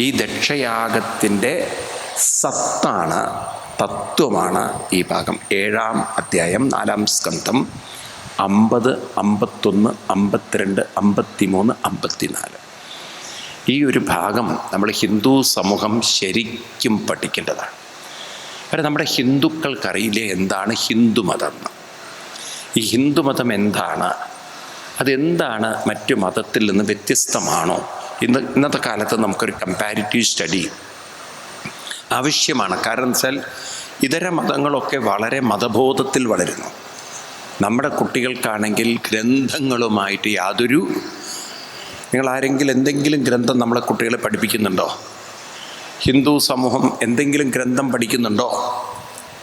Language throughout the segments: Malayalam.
ഈ ദക്ഷയാഗത്തിൻ്റെ സത്താണ്, തത്വമാണ് ഈ ഭാഗം. 7-ാം അധ്യായം 4-ാം സ്കന്ധം 50, 51, 52, 53, 54. ഈ ഒരു ഭാഗം നമ്മൾ ഹിന്ദു സമൂഹം ശരിക്കും പഠിക്കേണ്ടതാണ്. കാരണം നമ്മുടെ ഹിന്ദുക്കൾക്കറിയില്ലേ എന്താണ് ഹിന്ദുമതം എന്ന്. ഈ ഹിന്ദുമതം എന്താണ്, അതെന്താണ്, മറ്റു മതത്തിൽ നിന്ന് വ്യത്യസ്തമാണോ? ഇന്നത്തെ കാലത്ത് നമുക്കൊരു കമ്പാരിറ്റീവ് സ്റ്റഡി ആവശ്യമാണ്. കാരണം വെച്ചാൽ ഇതര മതങ്ങളൊക്കെ വളരെ മതബോധത്തിൽ വളരുന്നു. നമ്മുടെ കുട്ടികൾക്കാണെങ്കിൽ ഗ്രന്ഥങ്ങളുമായിട്ട് യാതൊരു, നിങ്ങൾ ആരെങ്കിലും എന്തെങ്കിലും ഗ്രന്ഥം നമ്മളെ കുട്ടികളെ പഠിപ്പിക്കുന്നുണ്ടോ? ഹിന്ദു സമൂഹം എന്തെങ്കിലും ഗ്രന്ഥം പഠിക്കുന്നുണ്ടോ?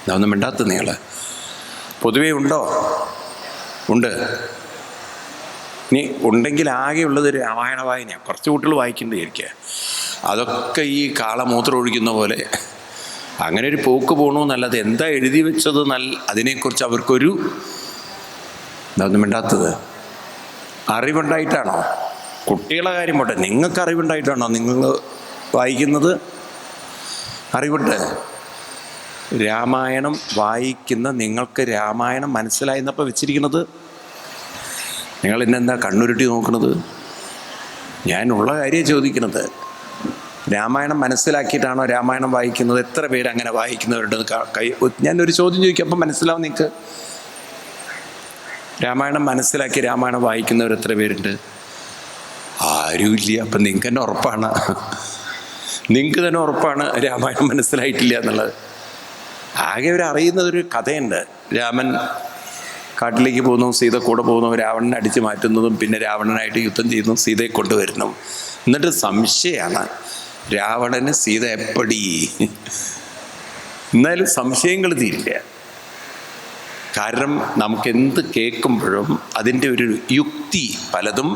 ഇതൊന്നും മിണ്ടാത്ത നിങ്ങൾ പൊതുവേ ഉണ്ടോ? ഉണ്ട്. ഇനി ഉണ്ടെങ്കിൽ ആകെയുള്ളത് രാമായണ വായനയാണ്. കുറച്ച് കുട്ടികൾ വായിക്കേണ്ടിയിരിക്കുക. അതൊക്കെ ഈ കാളമൂത്രം ഒഴിക്കുന്ന പോലെ അങ്ങനെ ഒരു പോക്ക് പോകണമെന്നല്ലാതെ എന്താ എഴുതി വെച്ചത് അതിനെക്കുറിച്ച് അവർക്കൊരു ഇതൊന്നും മിണ്ടാത്തത്. അറിവുണ്ടായിട്ടാണോ? കുട്ടികളെ കാര്യം പോട്ടെ, നിങ്ങൾക്ക് അറിവുണ്ടായിട്ടാണോ നിങ്ങൾ വായിക്കുന്നത്? അറിവുണ്ട്. രാമായണം വായിക്കുന്ന നിങ്ങൾക്ക് രാമായണം മനസ്സിലായെന്നപ്പോൾ വെച്ചിരിക്കുന്നത്. നിങ്ങൾ ഇന്നെന്താ കണ്ണുരുട്ടി നോക്കുന്നത്? ഞാനുള്ള കാര്യം ചോദിക്കുന്നത്. രാമായണം മനസ്സിലാക്കിയിട്ടാണോ രാമായണം വായിക്കുന്നത്? എത്ര പേര് അങ്ങനെ വായിക്കുന്നവരുടെ ഞാനൊരു ചോദ്യം ചോദിക്കും, അപ്പം മനസ്സിലാവും നിങ്ങൾക്ക്. രാമായണം മനസ്സിലാക്കി രാമായണം വായിക്കുന്നവർ എത്ര പേരുണ്ട്? ആരുമില്ല. അപ്പം നിങ്ങൾക്ക് തന്നെ ഉറപ്പാണ്, നിങ്ങൾക്ക് തന്നെ ഉറപ്പാണ് രാമായണം മനസ്സിലായിട്ടില്ല എന്നുള്ളത്. ആകെ അറിയുന്നതൊരു കഥയുണ്ട്. രാമൻ കാട്ടിലേക്ക് പോകുന്നു, സീത കൂടെ പോകുന്നു, രാവണനെ അടിച്ചു മാറ്റുന്നതും പിന്നെ രാവണനായിട്ട് യുദ്ധം ചെയ്യുന്നു, സീതയെ കൊണ്ടുവരുന്നു. എന്നിട്ട് സംശയമാണ്, രാവണന് സീത എപ്പടി. എന്നാലും സംശയങ്ങൾ തീരില്ല. കാരണം നമുക്കെന്ത് കേൾക്കുമ്പോഴും അതിൻ്റെ ഒരു യുക്തി പലതും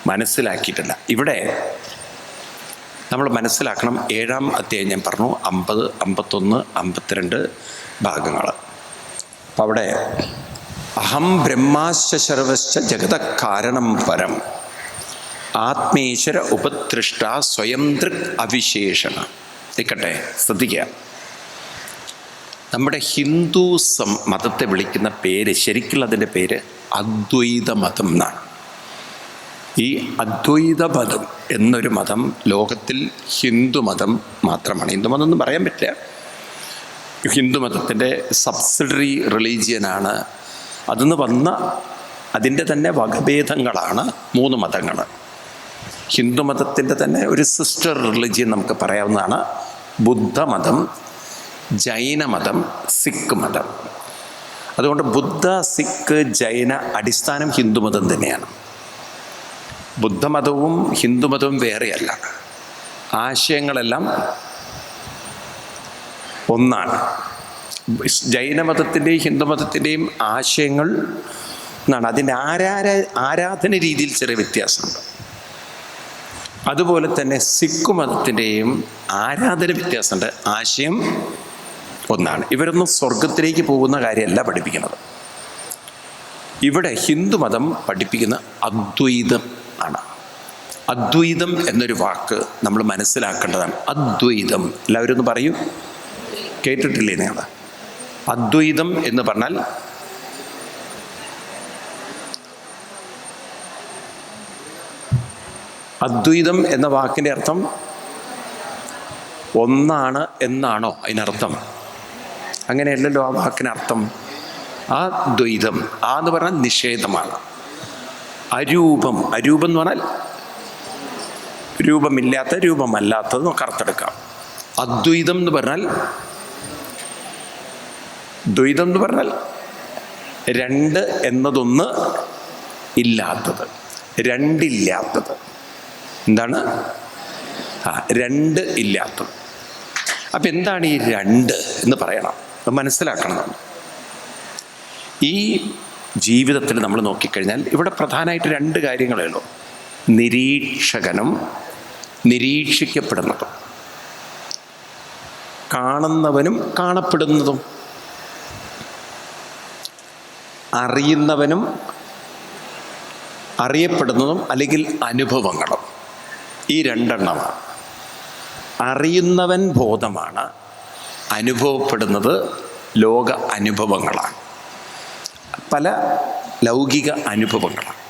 മനസ്സിലാക്കിയിട്ടില്ല. ഇവിടെ നമ്മൾ മനസ്സിലാക്കണം. 7-ാം അധ്യായം ഞാൻ പറഞ്ഞു 50, 51, 52 ഭാഗങ്ങൾ. അപ്പം അവിടെ അഹം ബ്രഹ്മാശ്ച സർവശ്ച ജഗത കാരണം പരം ആത്മേശ്വര ഉപതൃഷ്ട സ്വയം ദൃക് അവിശേഷണ. നിൽക്കട്ടെ, ശ്രദ്ധിക്കുക. നമ്മുടെ ഹിന്ദു മതത്തെ വിളിക്കുന്ന പേര്, ശരിക്കുള്ളതിൻ്റെ പേര് അദ്വൈത മതം എന്നാണ്. ഈ അദ്വൈത മതം എന്നൊരു മതം ലോകത്തിൽ ഹിന്ദുമതം മാത്രമാണ്. ഹിന്ദുമതം ഒന്നും പറയാൻ പറ്റില്ല. ഹിന്ദുമതത്തിൻ്റെ സബ്സിഡറി റിലീജിയനാണ്. അതിന്ന് വന്ന അതിൻ്റെ തന്നെ വകഭേദങ്ങളാണ് 3 മതങ്ങൾ. ഹിന്ദുമതത്തിൻ്റെ തന്നെ ഒരു സിസ്റ്റർ റിലീജിയൻ നമുക്ക് പറയാവുന്നതാണ് ബുദ്ധമതം, ജൈനമതം, സിഖ് മതം. അതുകൊണ്ട് ബുദ്ധ, സിഖ്, ജൈന അടിസ്ഥാനം ഹിന്ദുമതം തന്നെയാണ്. ബുദ്ധമതവും ഹിന്ദുമതവും വേറെയല്ല. ആശയങ്ങളെല്ലാം ഒന്നാണ്. ജൈനമതത്തിൻ്റെയും ഹിന്ദുമതത്തിൻ്റെയും ആശയങ്ങൾ എന്നാണ്. അതിൻ്റെ ആരാധന രീതിയിൽ ചെറിയ വ്യത്യാസമുണ്ട്. അതുപോലെ തന്നെ സിഖ് മതത്തിൻ്റെയും ആരാധന വ്യത്യാസമുണ്ട്. ആശയം ഒന്നാണ്. ഇവരൊന്നും സ്വർഗത്തിലേക്ക് പോകുന്ന കാര്യമല്ല പഠിപ്പിക്കുന്നത്. ഇവിടെ ഹിന്ദുമതം പഠിപ്പിക്കുന്ന അദ്വൈതം ആണ്. അദ്വൈതം എന്നൊരു വാക്ക് നമ്മൾ മനസ്സിലാക്കേണ്ടതാണ്. അദ്വൈതം എല്ലാവരും ഒന്ന് പറയൂ, കേട്ടിട്ടില്ലേ നിങ്ങൾ? അദ്വൈതം എന്ന് പറഞ്ഞാൽ അദ്വൈതം എന്ന വാക്കിൻ്റെ അർത്ഥം ഒന്നാണ് എന്നാണോ അതിനർത്ഥം? അങ്ങനെയല്ലല്ലോ ആ വാക്കിനർത്ഥം. ആ ദ്വൈതം, ആ എന്ന് പറഞ്ഞാൽ നിഷേധമാണ്. അരൂപം, അരൂപം എന്ന് പറഞ്ഞാൽ രൂപമില്ലാത്ത, രൂപമല്ലാത്തത് നമുക്ക് അർത്ഥമെടുക്കാം. അദ്വൈതം എന്ന് പറഞ്ഞാൽ, ദ്വൈതം എന്ന് പറഞ്ഞാൽ 2 എന്നതൊന്ന് ഇല്ലാത്തത്, 2 ഇല്ലാത്തത്. എന്താണ്? 2 ഇല്ലാത്തത്. അപ്പം എന്താണ് ഈ 2 എന്ന് പറയണം, അത് മനസ്സിലാക്കണം നമ്മൾ. ഈ ജീവിതത്തിൽ നമ്മൾ നോക്കിക്കഴിഞ്ഞാൽ ഇവിടെ പ്രധാനമായിട്ട് 2 കാര്യങ്ങളേ ഉള്ളൂ. നിരീക്ഷകനും നിരീക്ഷിക്കപ്പെടുന്നതും, കാണുന്നവനും കാണപ്പെടുന്നതും, അറിയുന്നവനും അറിയപ്പെടുന്നതും അല്ലെങ്കിൽ അനുഭവങ്ങളും. ഈ 2 എണ്ണമാണ്. അറിയുന്നവൻ ബോധമാണ്, അനുഭവപ്പെടുന്നത് ലോക അനുഭവങ്ങളാണ്, പല ലൗകിക അനുഭവങ്ങളാണ്.